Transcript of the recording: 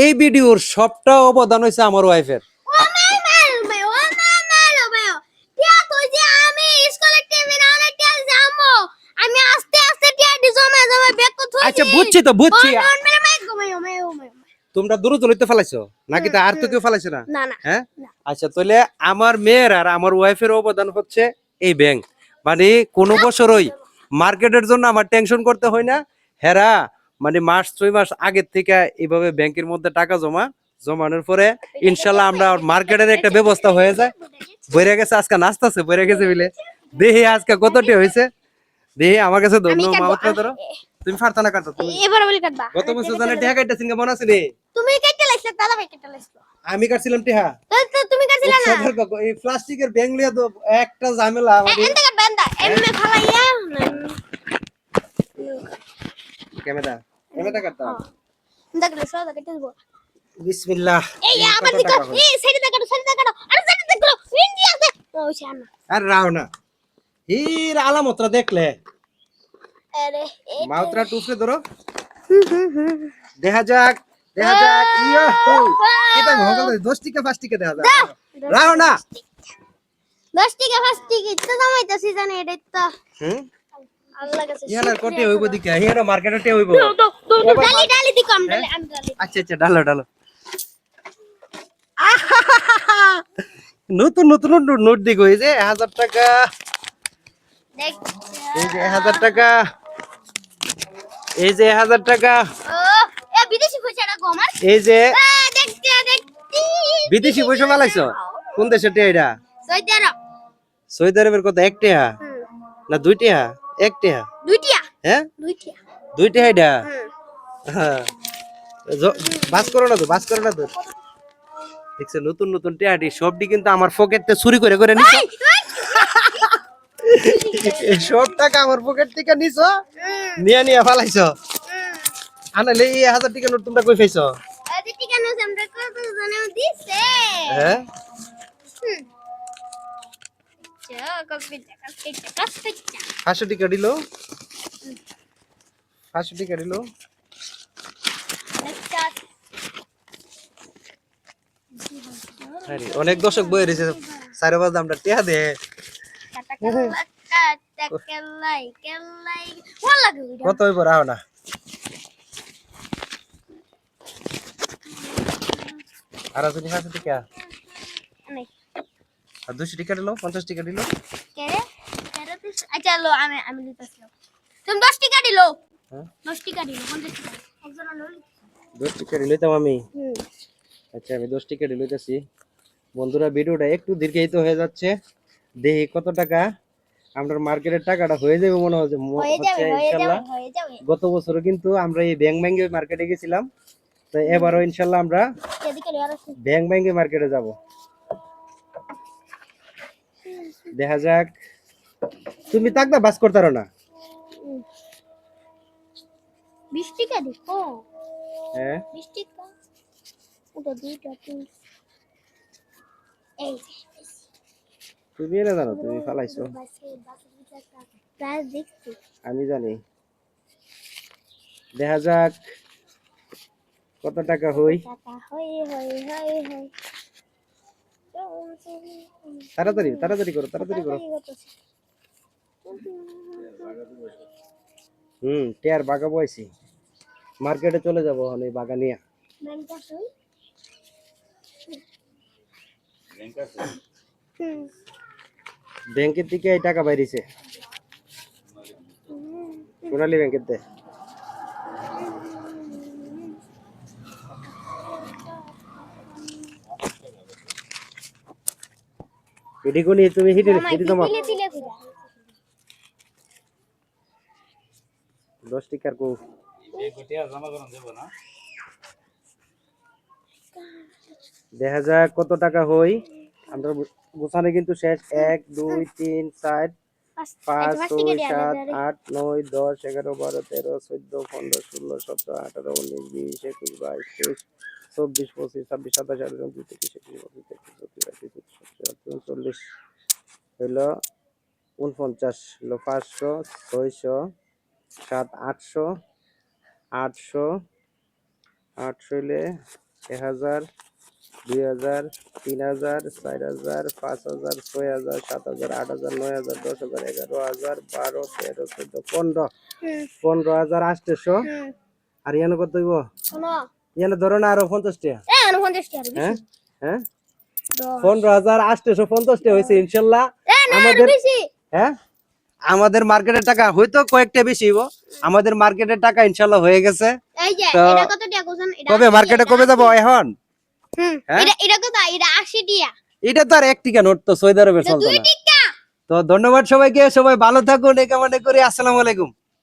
এই ভিডিওর সবটা অবদান হয়েছে আমার ওয়াইফের। আচ্ছা বুঝছি তো বুঝছি, তোমরা দূরে চলিতে ফেলাইছো নাকি তা আর তো কেউ ফেলাইছে না? হ্যাঁ আচ্ছা, তাহলে আমার মেয়ের আর আমার ওয়াইফের অবদান হচ্ছে এই ব্যাংক। মানে কোনো বছরই মার্কেটের জন্য আমার টেনশন করতে হয় না। হেরা মানে মাস 6 মাস আগের থেকে এইভাবে ব্যাংকের মধ্যে টাকা জমানোর পরে ইনশাল্লাহ আমরা মার্কেটের একটা ব্যবস্থা হয়ে যায়। বইরে গেছে আজকে নাচতেছে, বইরে গেছে বলে দেখি আজকে কতটি হয়েছে দেখি। আমার কাছে মাত্র ধরো তুমি ফারতা না কাটতো, এবারে বলি কাটবা। গত বছর জানে টিহা কাটতেছিস কেমন মনে আছে রে? তুমি কেটে লাইছো, দাদা ভাই কেটে লাইছো। আমি কাটছিলাম টিহা, তো তুমি কাটছিলা না। এই প্লাস্টিকের ব্যাং লিয়া তো একটা ঝামেলা মানে। এন্ড থেকে বেন্দা এমনে ফালাইয়া ক্যামেরা ক্যামেরা কাটতা দেখলে সদা কেটে দেব। বিসমিল্লাহ। এই আবার দিকে এই সাইডে কাটো, সাইডে কাটো। আরে সাইডে দেখো ইন্ডিয়া আছে ওই শানা। আর রাও না এর আলামতরা দেখলে আরে মাউতরা টুসে ধরো। দেখা যাক দেখা যাক। ইয়া এটা ভগল 10 টাকা 5 টাকা দেখা যাক। রাও না 10 টাকা 5 টাকা তো জমাইতাছি জানি এটা তো। আল্লাহ কাছে ইয়ার কোটি হইব দিকে হিয়ার মার্কেটে হইব। ডালি ডালি দি কম ডালি আমি ডালি। আচ্ছা আচ্ছা ডালো ডালো। নতুন নতুন নোট দিগো এই যে 1000 টাকা, দেখ এই যে 1000 টাকা, এই যে 1000 টাকা, ও এ বিদেশি পয়সাটা গো আমার। এই যে দেখতে দেখতে বিদেশি পয়সা পালাইছো কোন দেশের টিয়া এটা? সৌদি আরব। সৌদি আরবের কত? 1 টাকা না 2 টাকা? 1 টাকা। 2 টাকা। হ্যাঁ 2 টাকা। 2 টাকা এটা। হ্যাঁ বাস করো না তো, বাস করো না তো। দেখছো নতুন নতুন টিয়াটি সবটি কিন্তু আমার পকেটে চুরি করে করে নিছো। এই সব টাকা আমার পকেট থেকে নিছো, নিয়ে নিয়ে ফালাইছো। আনালে এই 1000 টাকা নোট তোমরা কই পাইছো? আরে টাকা নো আমরা কত জনে দিছে। হ্যাঁ চা কপি টাকা টাকা 500 টাকা দিলো, 500 টাকা দিলো। আরে অনেক দর্শক বই রয়েছে, 4 আমরা টিয়া দে। কত হইব রাও না। আর আছে 500 টাকা আর 200 টাকা দিলো, 50 টাকা দিলো। আচ্ছা লো আমি দিতেছি। তুমি 10 টাকা দিলো। হ্যাঁ 10 টাকা দিলো 50 টাকা একজন লই। 10 টাকা দিলাম আমি। আচ্ছা আমি 10 টাকা দিলাইতাছি। বন্ধুরা ভিডিওটা একটু দীর্ঘায়িত হয়ে যাচ্ছে, দেখি কত টাকা আমরা মার্কেটের টাকাটা হয়ে যাবে মনে হচ্ছে ইনশাআল্লাহ। গত বছরও কিন্তু আমরা এই ব্যাংকে মার্কেটে গেছিলাম, তো এবারও ইনশাআল্লাহ আমরা ব্যাংকে মার্কেটে যাব। দেখা যাক। তুমি তাকবা বাস করতে পারো না? 20 টাকা দিও। হ্যাঁ 20 টাকা ওটা দুইটা তিন এই তুমি এনে জানো, তুমি ফালাইছো। প্রাইস দেখছি আমি জানি। দেখা যাক কত টাকা হই। তাড়াতাড়ি তাড়াতাড়ি করো, তাড়াতাড়ি করো। টিয়ার বাগা বইছি, মার্কেটে চলে যাবো এই বাগা নিয়ে। ব্যাংকের থেকে এই টাকা বাইরেছে সোনালী ব্যাংকের তে। এটি কোনি তুমি হিটে হিটে জমা 10 টাকার কো দেখা যাক কত টাকা হই। আমরা গোছানো কিন্তু শেষ। 1 2 3 4 5 6 7 8 9 10 11 12 13 14 15 16 17 18 19 20 21 22 23 24 25 26 27 28 29 30 31 32 33 34 35 হলো 49 হলো 500 600 7 800 800 800 হলে 1000 2000 3000 4000 5000 6000 7000 8000 9000 10000 11000 12 13 14 15 হুম 15800 হুম আর ইয়ানো কত হইব শোনো ইয়ানো ধরো না আরো 50 টাকা এ 49 টাকা হ্যাঁ হ্যাঁ 10 15850 টাকা হইছে ইনশাআল্লাহ এ না আর আমাদের বেশি হ্যাঁ আমাদের মার্কেটের টাকা হয়তো কয়েকটা বেশি হইব আমাদের মার্কেটের টাকা ইনশাআল্লাহ হয়ে গেছে এই যে তো এটা কত টাকা কোন এটা কবে 80 মার্কেটে টাকা, কবে এটা যাব 80 এখন হুম হ্যাঁ? এটা কত এটা 80 টাকা এটা তো আর 1 টাকা নোট তো সৌদি আরবে এটা চলতো 2 না টাকা তো ধন্যবাদ সবাইকে সবাই ভালো থাকুন এই কামনা করি আসসালামু আলাইকুম